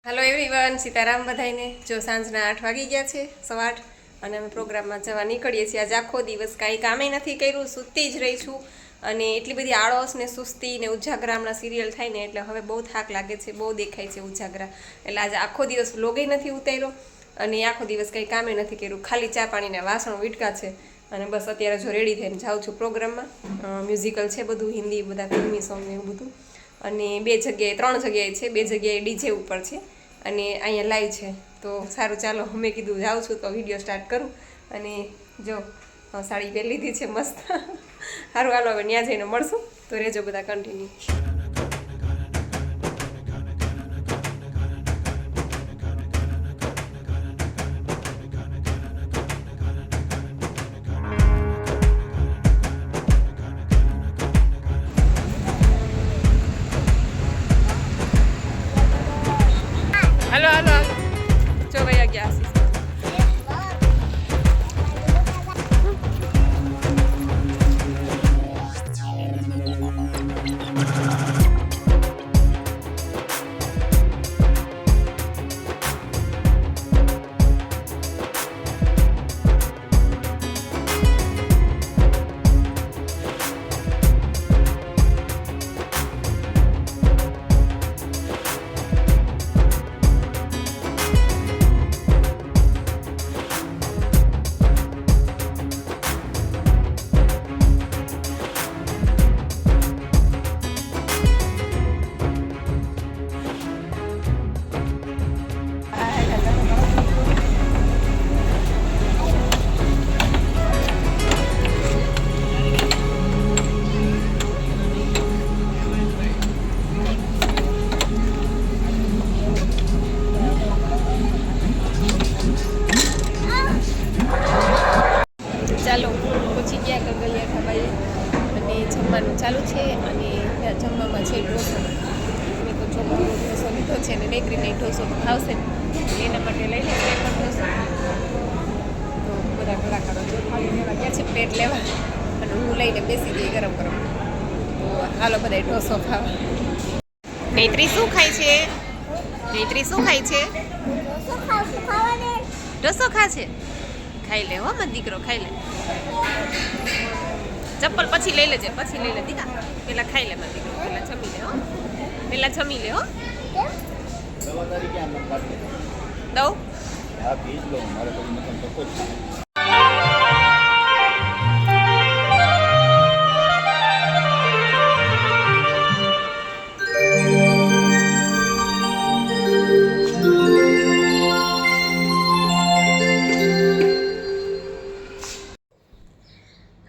Hello everyone, Sitaram બધાઈને. જો સાંજના 8 વાગી ગયા છે, 8:15, અને અમે પ્રોગ્રામમાં જવા નીકળીએ છીએ. આજે આખો દિવસ કાંઈ કામે નથી કર્યું, સૂતી જ રહી છું. અને એટલી બધી આળસ ને સુસ્તી ને ઉજાગરા હમણાં સિરિયલ થાય ને એટલે હવે બહુ થાક લાગે છે, બહુ દેખાય છે ઉજાગરા. એટલે આજે આખો દિવસ વ્લોગે નથી ઉતાર્યો અને આખો દિવસ કંઈ કામે નથી કર્યું, ખાલી ચા પાણીના વાસણો વીટકા છે. અને બસ અત્યારે જો રેડી થઈને જાઉં છું પ્રોગ્રામમાં. મ્યુઝિકલ છે બધું, હિન્દી બધા ફિલ્મી સોંગ ને એવું બધું. અને 2 જગ્યાએ 3 જગ્યાએ છે, 2 જગ્યાએ ડીજે ઉપર છે અને અહીંયા લાઈવ છે. તો સારું, ચાલો, મેં કીધું જાઉં છું તો વિડીયો સ્ટાર્ટ કરું. અને જો સાડી પહેરી લીધી છે મસ્ત. સારું, હાલો હવે ત્યાં જઈને મળશું. તો રહેજો બધા કન્ટિન્યુ. હાલો હાલો હાલો, જો ભાઈ ગયા આશીષ. ચાલો, પહોંચી ગયા ગગલિયા ઢાબાએ અને જમવાનું ચાલુ છે. અને જમવામાં છે ઢોસો. મેં તો છોકરો ઢોસો લીધો છે ને નેકરીને ઢોસો તો ખાવશે ને, એના માટે લઈ લે પણ ઢોસો. તો બધા કલાકારો જો ખાલી લેવા ગયા છે પ્લેટ લેવા, અને હું લઈને બેસી ગઈ ગરમ ગરમ. તો હાલો બધા ઢોસો ખાવા. નેત્રી શું ખાય છે? નેત્રી શું ખાય છે? ઢોસો ખા છે. ખાઈ લે હો મત દીકરો, ખાઈ લે. ચપ્પલ પછી લઈ લેજે, પછી લઈ લે દીકા. પેલા ખાઈ લે મત દીકરો, પેલા જમી લે હો, પેલા જમી લે હો. દઉં?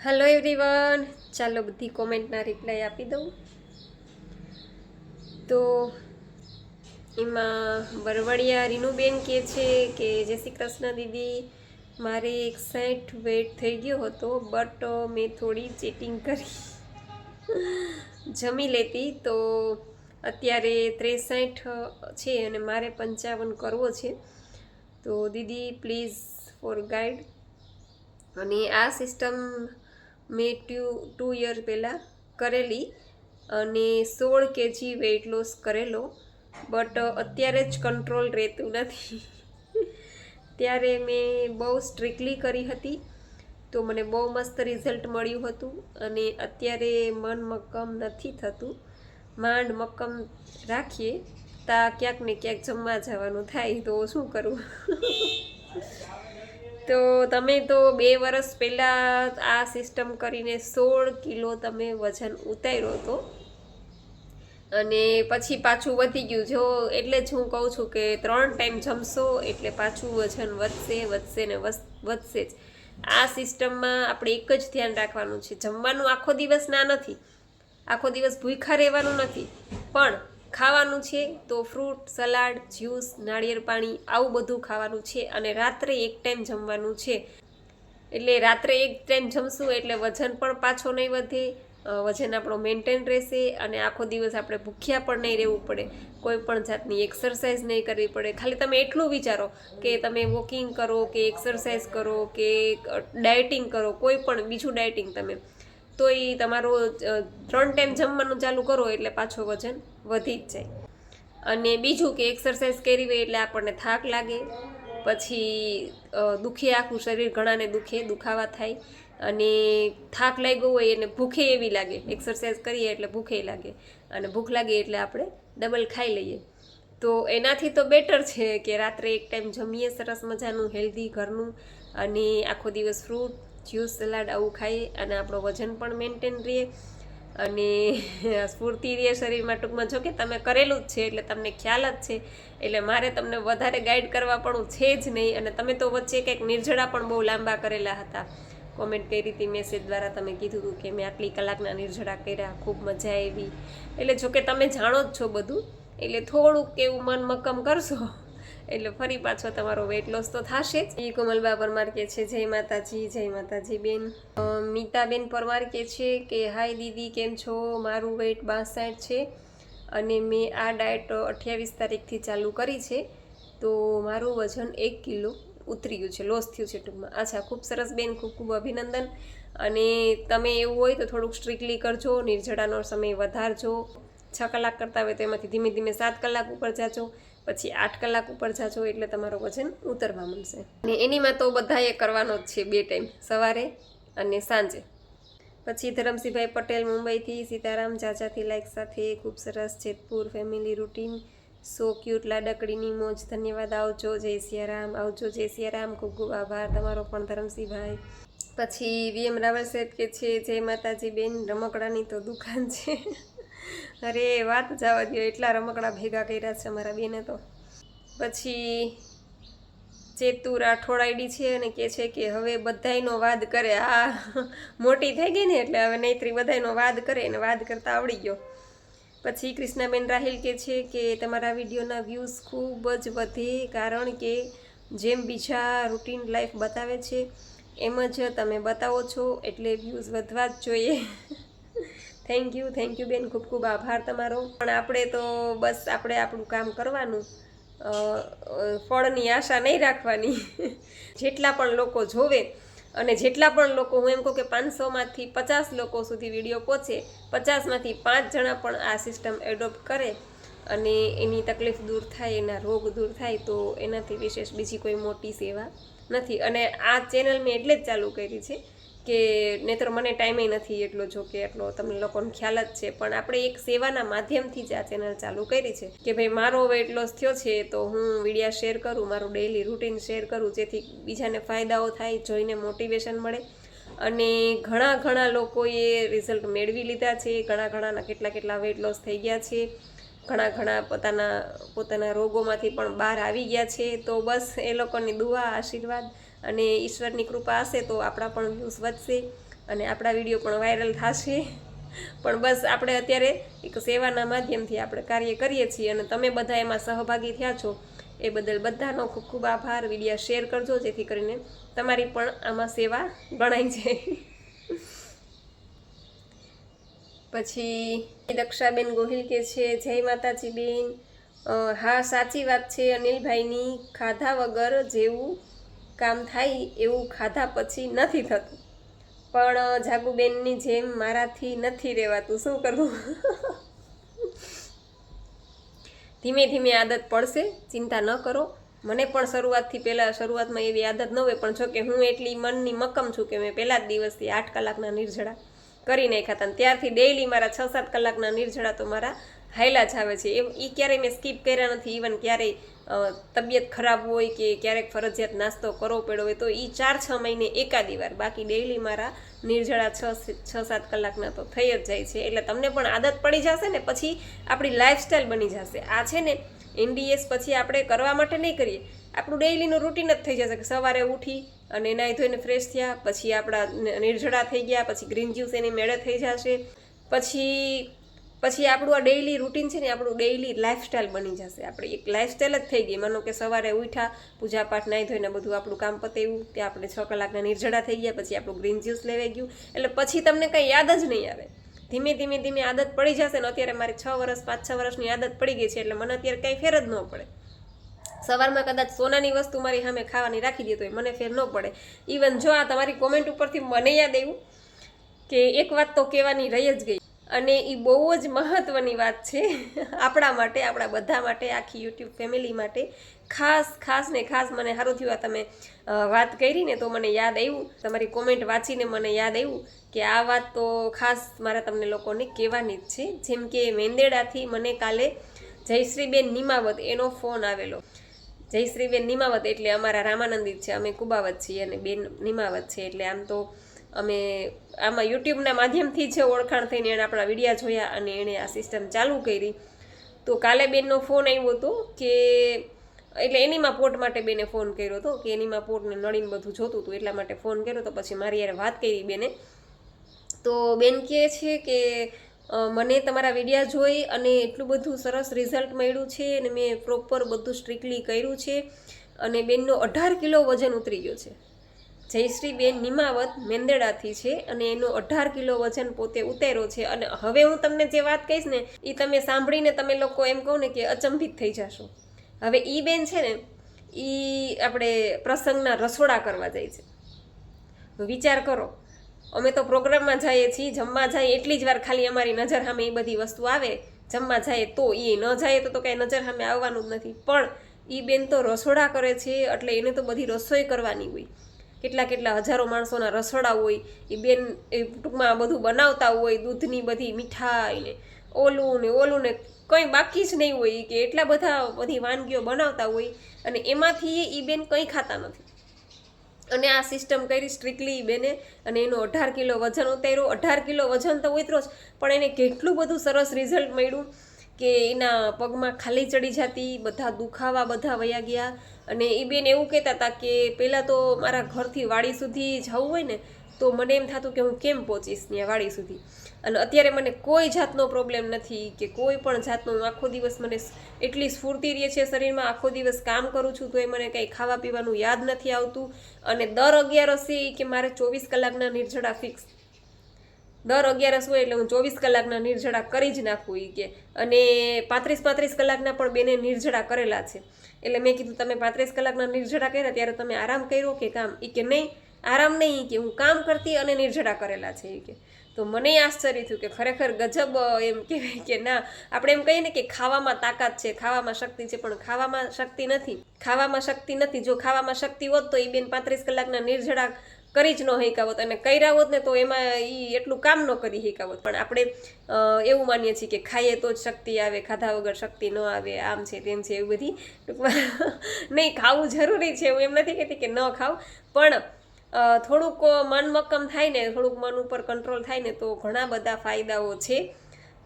હેલો એવરીવન, ચાલો બધી કોમેન્ટના રિપ્લાય આપી દઉં. તો એમાં બરવડિયા રીનુબેન કહે છે કે જય શ્રી કૃષ્ણ દીદી, મારે 61 વેટ થઈ ગયો હતો, બટ મેં થોડી ચેટિંગ કરી જમી લેતી તો અત્યારે 63 છે અને મારે 55 કરવો છે. તો દીદી પ્લીઝ ફોર ગાઈડ. અને આ સિસ્ટમ મેં 2 યર પહેલાં કરેલી અને 16 kg વેઇટ લોસ કરેલો, બટ અત્યારે જ કંટ્રોલ રહેતું નથી. ત્યારે મેં બહુ સ્ટ્રિક્ટલી કરી હતી તો મને બહુ મસ્ત રિઝલ્ટ મળ્યું હતું. અને અત્યારે મન મક્કમ નથી થતું, માંડ મક્કમ રાખીએ તા ક્યાંક ને ક્યાંક જમવા જવાનું થાય, તો શું કરું? તો તમે તો 2 વર્ષ પહેલાં આ સિસ્ટમ કરીને 16 કિલો તમે વજન ઉતાર્યો હતો અને પછી પાછું વધી ગયું. જો એટલે જ હું કહું છું કે 3 ટાઈમ જમશો એટલે પાછું વજન વધશે વધશે ને વધશે જ. આ સિસ્ટમમાં આપણે એક જ ધ્યાન રાખવાનું છે, જમવાનું આખો દિવસ ના નથી, આખો દિવસ ભૂખ્યા રહેવાનું નથી, પણ ખાવાનું છે તો ફ્રૂટ, સલાડ, જ્યુસ, નાળિયેર પાણી આવું બધું ખાવાનું છે. અને રાત્રે એક ટાઈમ જમવાનું છે. એટલે રાત્રે એક ટાઈમ જમશું એટલે વજન પણ પાછો નહીં વધે, વજન આપણો મેન્ટેન રહેશે અને આખો દિવસ આપણે ભૂખ્યા પણ નહીં રહેવું પડે, કોઈ પણ જાતની એક્સરસાઇઝ નહીં કરવી પડે. ખાલી તમે એટલું વિચારો કે તમે વોકિંગ કરો કે એક્સરસાઇઝ કરો કે ડાયટિંગ કરો, કોઈ પણ બીજું ડાયટિંગ તમે, તો એ તમારો 3 ટાઈમ જમવાનું ચાલુ કરો એટલે પાછો વજન વધી જ જાય. અને બીજું કે એક્સરસાઇઝ કરી હોય એટલે આપણને થાક લાગે, પછી દુખે આખું શરીર, ઘણાને દુખાવા થાય, અને થાક લાગ્યો હોય અને ભૂખે એવી લાગે, એક્સરસાઇઝ કરીએ એટલે ભૂખે લાગે, અને ભૂખ લાગે એટલે આપણે ડબલ ખાઈ લઈએ. તો એનાથી તો બેટર છે કે રાત્રે એક ટાઈમ જમીએ સરસ મજાનું હેલ્ધી ઘરનું, અને આખો દિવસ ફ્રૂટ, જ્યુસ, સલાડ આવું ખાઈએ, અને આપણો વજન પણ મેન્ટેન રહે, અને સ્ફૂર્તિ રહે શરીરમાં. ટૂંકમાં જો કે તમે કરેલું જ છે એટલે તમને ખ્યાલ જ છે, એટલે મારે તમને વધારે ગાઈડ કરવા પણ છે જ નહીં. અને તમે તો વચ્ચે કંઈક નિર્જળા પણ બહુ લાંબા કરેલા હતા, કોમેન્ટ કરી હતી, મેસેજ દ્વારા તમે કીધું હતું કે મેં આટલી કલાકના નિર્જળા કર્યા, ખૂબ મજા આવી. એટલે જો કે તમે જાણો જ છો બધું, એટલે થોડુંક એવું મન મક્કમ કરશો એટલે ફરી પાછો તમારો વેઇટ લોસ તો થશે જ. કોમલબા પરમાર કે છે જય માતાજી બેન. મીતાબેન પરમાર કે છે કે હાય દીદી કેમ છો, મારું વેઇટ 62 છે અને મેં આ ડાયટ 28 તારીખથી ચાલુ કરી છે, તો મારું વજન 1 કિલો ઉતરી ગયું છે, લોસ થયું છે ટૂંકમાં. અચ્છા, ખૂબ સરસ બેન, ખૂબ ખૂબ અભિનંદન. અને તમે એવું હોય તો થોડુંક સ્ટ્રિક્ટલી કરજો, નિર્જળાનો સમય વધારજો. 6 કલાક કરતા હોય તો એમાંથી ધીમે ધીમે 7 કલાક ઉપર જાજો, પછી 8 કલાક ઉપર જાજો, એટલે તમારો વજન ઉતરવા મળશે. અને એનીમાં તો બધાએ કરવાનો જ છે 2 ટાઈમ, સવારે અને સાંજે. પછી ધરમસિંહભાઈ પટેલ મુંબઈથી, સીતારામ જાજાથી લાઈક સાથે, ખૂબ સરસ. Jetpur family routine so cute, લાડકડીની મોજ, ધન્યવાદ. આવજો, જય સિયારામ. આવજો, જય સિયારામ. ખૂબ ખૂબ આભાર તમારો પણ ધરમસિંહભાઈ. પછી વીએમ રાવલ સાહેબ કે છે જય માતાજી બેન, રમકડાની તો દુકાન છે. અરે વાત જવા દો, એટલા રમકડા ભેગા કર્યા છે અમારા બેને તો. પછી ચેતુ રાઠોડ આઈડી છે અને કહે છે કે હવે બધાયનો વાદ કરે. આ મોટી થઈ ગઈ ને એટલે હવે નૈત્રી બધાયનો વાદ કરે, અને વાદ કરતા આવડી ગયો. પછી કૃષ્ણાબેન રાહિલ કે છે કે તમારા વિડીયોના વ્યૂઝ ખૂબ જ વધે, કારણ કે જેમ બીજા રૂટીન લાઈફ બતાવે છે એમ જ તમે બતાવો છો, એટલે વ્યૂઝ વધવા જ જોઈએ. થેન્ક યુ બેન, ખૂબ ખૂબ આભાર તમારો. પણ આપણે તો બસ આપણે આપણું કામ કરવાનું, ફળની આશા નહીં રાખવાની. જેટલા પણ લોકો જોવે, અને જેટલા પણ લોકો, હું એમ કહું કે 500માંથી 50 લોકો સુધી વિડીયો પહોંચે, 50માંથી 5 જણા પણ આ સિસ્ટમ એડોપ્ટ કરે અને એની તકલીફ દૂર થાય, એના રોગ દૂર થાય, તો એનાથી વિશેષ બીજી કોઈ મોટી સેવા નથી. અને આ ચેનલ મેં એટલે જ ચાલુ કરી છે કે નહીંતર મને ટાઈમે નથી એટલો, જો કે એટલો તમને લોકોને ખ્યાલ જ છે. પણ આપણે એક સેવાના માધ્યમથી જ આ ચેનલ ચાલુ કરી છે કે ભાઈ મારો વેઇટ લોસ થયો છે તો હું વિડીયા શેર કરું, મારું ડેઈલી રૂટીન શેર કરું, જેથી બીજાને ફાયદાઓ થાય, જોઈને મોટિવેશન મળે. અને ઘણા લોકોએ રિઝલ્ટ મેળવી લીધા છે, ઘણાના કેટલા વેઇટ લોસ થઈ ગયા છે, ઘણા પોતાના રોગોમાંથી પણ બહાર આવી ગયા છે. તો બસ એ લોકોની દુઆ, આશીર્વાદ અને ઈશ્વરની કૃપા હશે તો આપણા પણ વ્યૂઝ વધશે અને આપણા વિડીયો પણ વાયરલ થશે. પણ બસ આપણે અત્યારે એક સેવાના માધ્યમથી આપણે કાર્ય કરીએ છીએ, અને તમે બધા એમાં સહભાગી થયા છો એ બદલ બધાનો ખૂબ ખૂબ આભાર. વિડીયો શેર કરજો જેથી કરીને તમારી પણ આમાં સેવા ગણાઈ જાય. પછી દક્ષાબેન ગોહિલ કે છે જય માતાજી બેન. હા સાચી વાત છે અનિલભાઈની, ખાધા વગર જેવું કામ થાય એવું ખાધા પછી નથી થતું, પણ જાગુબેનની જેમ મારાથી નથી રહેવાતું, શું કરવું? ધીમે ધીમે આદત પડશે, ચિંતા ન કરો. મને પણ શરૂઆતમાં એવી આદત ન હોય, પણ જો કે હું એટલી મનની મક્કમ છું કે મેં પહેલા જ દિવસથી 8 કલાકના નિર્જળા કરી નાખ્યા હતા, ત્યારથી ડેઈલી મારા 6-7 કલાકના નિર્જળા તો મારા હાયલા જ આવે છે. એ ક્યારેય મેં સ્કીપ કર્યા નથી. ઇવન ક્યારેય તબિયત ખરાબ હોય કે ક્યારેક ફરજિયાત નાસ્તો કરવો પડ્યો હોય તો એ 4-6 મહિને એકાદી વાર, બાકી ડેઈલી મારા નિર્જળા 6-7 કલાકના તો થઈ જ જાય છે. એટલે તમને પણ આદત પડી જશે ને, પછી આપણી લાઈફસ્ટાઈલ બની જશે. આ છે ને NDS પછી આપણે કરવા માટે નહીં કરીએ, આપણું ડેઈલીનું રૂટીન જ થઈ જશે કે સવારે ઉઠી અને નાહી ધોઈને ફ્રેશ થયા, પછી આપણા નિર્જળા થઈ ગયા, પછી ગ્રીન જ્યુસ એની મેળે થઈ જશે, પછી આપણું આ ડેઈલી રૂટીન છે ને આપણું ડેઈલી લાઈફસ્ટાઈલ બની જશે. આપણી એક લાઈફસ્ટાઈલ જ થઈ ગઈ. માનો કે સવારે ઉઠ્યા, પૂજાપાઠ નાહી ધોઈને બધું આપણું કામ પતાવ્યું, ત્યાં આપણે 6 કલાકના નિર્જળા થઈ ગયા, પછી આપણું ગ્રીન જ્યુસ લેવાઈ ગયું, એટલે પછી તમને કંઈ યાદ જ નહીં આવે. ધીમે આદત પડી જશે ને. અત્યારે મારી 5-6 વર્ષની આદત પડી ગઈ છે, એટલે મને અત્યારે કંઈ ફેર જ ન પડે. સવારમાં કદાચ સોનાની વસ્તુ મારી સામે ખાવાની રાખી દે તો મને ફેર ન પડે. ઇવન જો આ તમારી કોમેન્ટ ઉપરથી મને યાદ આવ્યું કે એક વાત તો કહેવાની રહી જ ગઈ, અને એ બહુ જ મહત્ત્વની વાત છે આપણા માટે, આપણા બધા માટે, આખી યુટ્યુબ ફેમિલી માટે. ખાસ ને ખાસ મને સારું થયું આ તમે વાત કરી ને તો મને યાદ આવ્યું, તમારી કોમેન્ટ વાંચીને મને યાદ આવ્યું કે આ વાત તો ખાસ મારે તમને લોકોને કહેવાની જ છે. જેમ કે મેંદેડાથી મને કાલે જયશ્રીબેન નિમાવત એનો ફોન આવેલો. જયશ્રીબેન નિમાવત એટલે અમારા રામાનંદિત છે, અમે કુબાવત છીએ અને બેન નિમાવત છે. એટલે આમ તો અમે આમાં યુટ્યુબના માધ્યમથી જ ઓળખાણ થઈને એણે આપણા વિડીયા જોયા અને એણે આ સિસ્ટમ ચાલુ કરી. તો કાલે બેનનો ફોન આવ્યો હતો કે એટલે એનીમાં પોર્ટ માટે બેને ફોન કર્યો હતો કે એનીમાં પોર્ટને નળીને બધું જોતું હતું એટલા માટે ફોન કર્યો. તો પછી મારી યાર વાત કરી બેને. તો બેન કહે છે કે મને તમારા વિડીયા જોઈ અને એટલું બધું સરસ રિઝલ્ટ મળ્યું છે અને મેં પ્રોપર બધું સ્ટ્રિક્ટલી કર્યું છે અને બેનનો 18 કિલો વજન ઉતરી ગયો છે. જયશ્રીબેન નિમાવત મેંદેડાથી છે અને એનો 18 કિલો વજન પોતે ઉતાર્યો છે. અને હવે હું તમને જે વાત કહીશ ને એ તમે સાંભળીને તમે લોકો એમ કહો ને કે અચંભિત થઈ જશો. હવે એ બેન છે ને એ આપણે પ્રસંગના રસોડા કરવા જાય છે. વિચાર કરો, અમે તો પ્રોગ્રામમાં જઈએ છીએ, જમવા જાય એટલી જ વાર ખાલી અમારી નજર સામે એ બધી વસ્તુ આવે, જમવા જાય તો એ ન જાય તો કાંઈ નજર સામે આવવાનું જ નથી. પણ એ બેન તો રસોડા કરે છે એટલે એને તો બધી રસોઈ કરવાની હોય. કેટલા હજારો માણસોના રસોડા હોય, એ બેન એ ટૂંકમાં બધું બનાવતા હોય, દૂધની બધી મીઠાઈ ને ઓલું ને કંઈ બાકી જ નહીં હોય કે એટલા બધી વાનગીઓ બનાવતા હોય અને એમાંથી એ બેન કંઈ ખાતા નથી. અને આ સિસ્ટમ કરી સ્ટ્રિક્ટલી બેને અને એનો 18 કિલો વજન ઉતાર્યો. 18 કિલો વજન તો ઉતરો જ, પણ એને કેટલું બધું સરસ રિઝલ્ટ મળ્યું કે એના પગમાં ખાલી ચડી જતી, બધા દુખાવા બધા વયા ગયા. અને એ બેન એવું કહેતા હતા કે પહેલાં તો મારા ઘરથી વાડી સુધી જવું હોય ને તો મને એમ થતું કે હું કેમ પહોંચીશ ત્યાં વાડી સુધી. અને અત્યારે મને કોઈ જાતનો પ્રોબ્લેમ નથી કે કોઈ પણ જાતનો, આખો દિવસ મને એટલી સ્ફૂર્તિ રહે છે શરીરમાં, આખો દિવસ કામ કરું છું તો એ મને કંઈ ખાવા પીવાનું યાદ નથી આવતું. અને દર 11 કે મારે 24 કલાકના નિર્જળા ફિક્સ, દર 11 હોય એટલે હું 24 કલાકના નિર્જળા કરી જ નાખું એ કે. અને 35 કલાકના પણ બેને નિર્જળા કરેલા છે. એટલે મેં કીધું તમે 35 કલાકના નિર્જળા કર્યા ત્યારે તમે આરામ કર્યો કે કામ? એ કે નહીં, આરામ નહીં, કે હું કામ કરતી અને નિર્જળા કરેલા છે એ કે. તો મને આશ્ચર્ય થયું કે ખરેખર ગજબ એમ કહેવાય કે ના, આપણે એમ કહીએ ને કે ખાવામાં તાકાત છે, ખાવામાં શક્તિ છે, પણ ખાવામાં શક્તિ નથી. ખાવામાં શક્તિ નથી. જો ખાવામાં શક્તિ હોત તો એ બેન 35 કલાકના નિર્જળા કરી જ ન શક્યા અને કર્યા હોત ને તો એમાં એ એટલું કામ ન કરી શક્યા હોત. પણ આપણે એવું માનીએ છીએ કે ખાઈએ તો જ શક્તિ આવે, ખાધા વગર શક્તિ ન આવે, આમ છે તેમ છે, એવી બધી ટૂંકમાં નહીં, ખાવું જરૂરી છે, હું એમ નથી કહેતી કે ન ખાવ, પણ થોડુંક મન મક્કમ થાય ને, થોડુંક મન ઉપર કંટ્રોલ થાય ને તો ઘણા બધા ફાયદાઓ છે.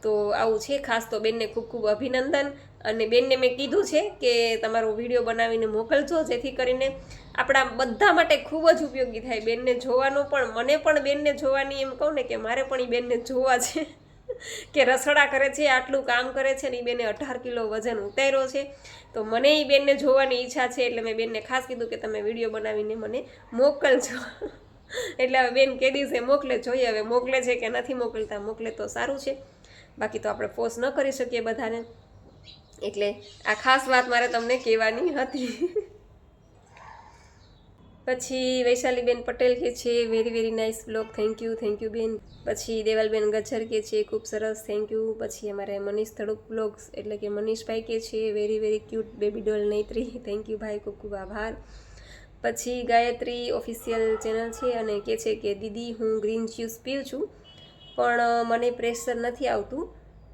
તો આવું છે. ખાસ તો બેનને ખૂબ ખૂબ અભિનંદન. અને બેનને મેં કીધું છે કે તમારો વિડીયો બનાવીને મોકલજો જેથી કરીને આપણા બધા માટે ખૂબ જ ઉપયોગી થાય. બેનને જોવાનો પણ, મને પણ બેનને જોવાની એમ કહું ને કે મારે પણ એ બેનને જોવા છે કે રસોડા કરે છે, આટલું કામ કરે છે ને એ બેને 18 કિલો વજન ઉતાર્યો છે. તો મને એ બેનને જોવાની ઈચ્છા છે એટલે મેં બેનને ખાસ કીધું કે તમે વિડીયો બનાવીને મને મોકલજો. એટલે હવે બેન કે દિવસે મોકલે, જોઈએ હવે મોકલે છે કે નથી મોકલતા. મોકલે તો સારું છે, બાકી તો આપણે ફોર્સ ન કરી શકીએ બધાને. એટલે આ ખાસ વાત મારે તમને કહેવાની હતી. પછી વૈશાલીબેન પટેલ કે છે very nice blog, thank you બેન. પછી દેવાલબેન ગજ્જર કે છે ખૂબ સરસ, થેન્ક યુ. પછી અમારે મનીષ તડુક બ્લોગ્સ એટલે કે મનીષભાઈ કે છે very cute baby doll Naitri, thank you ભાઈ, ખૂબ આભાર. પછી ગાયત્રી ઓફિશિયલ ચેનલ છે અને કહે છે કે દીદી હું ગ્રીન જ્યુસ પીઉં છું પણ મને પ્રેશર નથી આવતું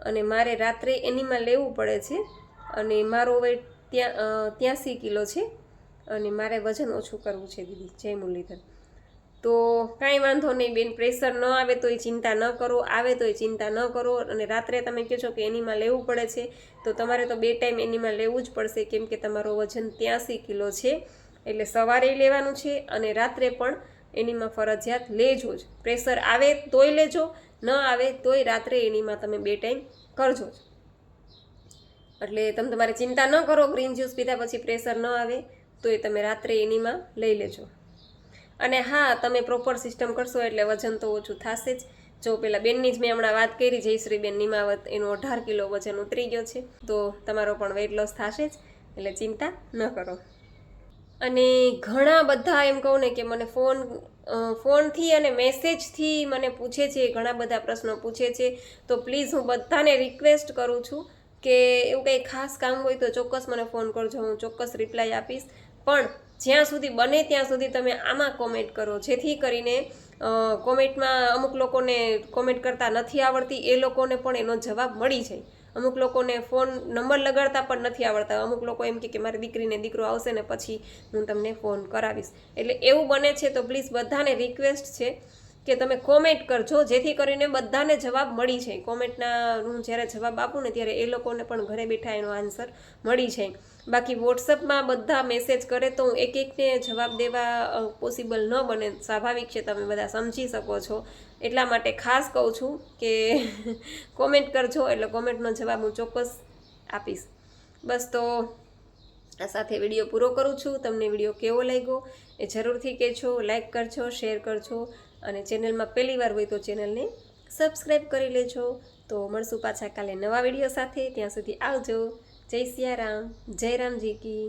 અને મારે રાત્રે એનીમાં લેવું પડે છે અને મારો વેટ 83 કિલો છે અને મારે વજન ઓછું કરવું છે દીદી. જય મુરલીધર. તો કાંઈ વાંધો નહીં બેન, પ્રેશર ન આવે તો એ ચિંતા ન કરો, આવે તો એ ચિંતા ન કરો. અને રાત્રે તમે કહો છો કે એનીમાં લેવું પડે છે તો તમારે તો 2 ટાઈમ એનીમાં લેવું જ પડશે, કેમ કે તમારો વજન 83 કિલો છે. એટલે સવારે લેવાનું છે અને રાત્રે પણ એનીમાં ફરજિયાત લેજો જ. પ્રેશર આવે તોય લેજો, ન આવે તોય રાત્રે એનીમાં તમે 2 ટાઈમ કરજો જ. એટલે તમે તમારે ચિંતા ન કરો, ગ્રીન જ્યુસ પીધા પછી પ્રેશર ન આવે તો એ તમે રાત્રે એનીમાં લઈ લેજો. અને હા, તમે પ્રોપર સિસ્ટમ કરશો એટલે વજન તો ઓછું થશે જ. જો પેલા બેનની જ મેં હમણાં વાત કરી, જયશ્રીબેન નિમાવત, એનું 18 કિલો વજન ઉતરી ગયો છે તો તમારો પણ વેઇટ લોસ થશે જ, એટલે ચિંતા ન કરો. અને ઘણા બધા એમ કહું ને કે મને ફોન ફોનથી અને મેસેજથી મને પૂછે છે, ઘણા બધા પ્રશ્નો પૂછે છે. તો પ્લીઝ હું બધાને રિક્વેસ્ટ કરું છું કે એવું કંઈ ખાસ કામ હોય તો ચોક્કસ મને ફોન કરજો, હું ચોક્કસ રિપ્લાય આપીશ. પણ જ્યાં સુધી બને ત્યાં સુધી તમે આમાં કોમેન્ટ કરો, જેથી કરીને કોમેન્ટમાં અમુક લોકોને કોમેન્ટ કરતા નથી આવડતી, એ લોકોને પણ એનો જવાબ મળી જાય. અમુક લોકોને ફોન નંબર લગાડતા પણ નથી આવડતા. અમુક લોકો એમ કે મારી દીકરીને દીકરો આવશે ને પછી હું તમને ફોન કરાવીશ. એટલે એવું બને છે તો પ્લીઝ બધાને રિક્વેસ્ટ છે કે તમે કોમેન્ટ કરજો, જેથી કરીને બધાને જવાબ મળી જાય. કોમેન્ટના હું જ્યારે જવાબ આપું ને ત્યારે એ લોકોને પણ ઘરે બેઠા એનો આન્સર મળી જાય. બાકી વોટ્સઅપમાં બધા મેસેજ કરે તો હું એક એકને જવાબ દેવા પોસિબલ ન બને, સ્વાભાવિક છે, તમે બધા સમજી શકો છો. એટલા માટે ખાસ કહું છું કે કોમેન્ટ કરજો, એટલે કોમેન્ટનો જવાબ હું ચોક્કસ આપીશ. બસ તો આ સાથે વિડીયો પૂરો કરું છું. તમને વિડીયો કેવો લાગ્યો એ જરૂરથી કહેજો, લાઈક કરજો, શેર કરજો, અને ચેનલમાં પહેલી વાર હોય તો ચેનલને સબસ્ક્રાઈબ કરી લેજો. તો મળશું પાછા કાલે નવા વિડીયો સાથે. ત્યાં સુધી આવજો. જય સિયારામ, જય રામજી કી.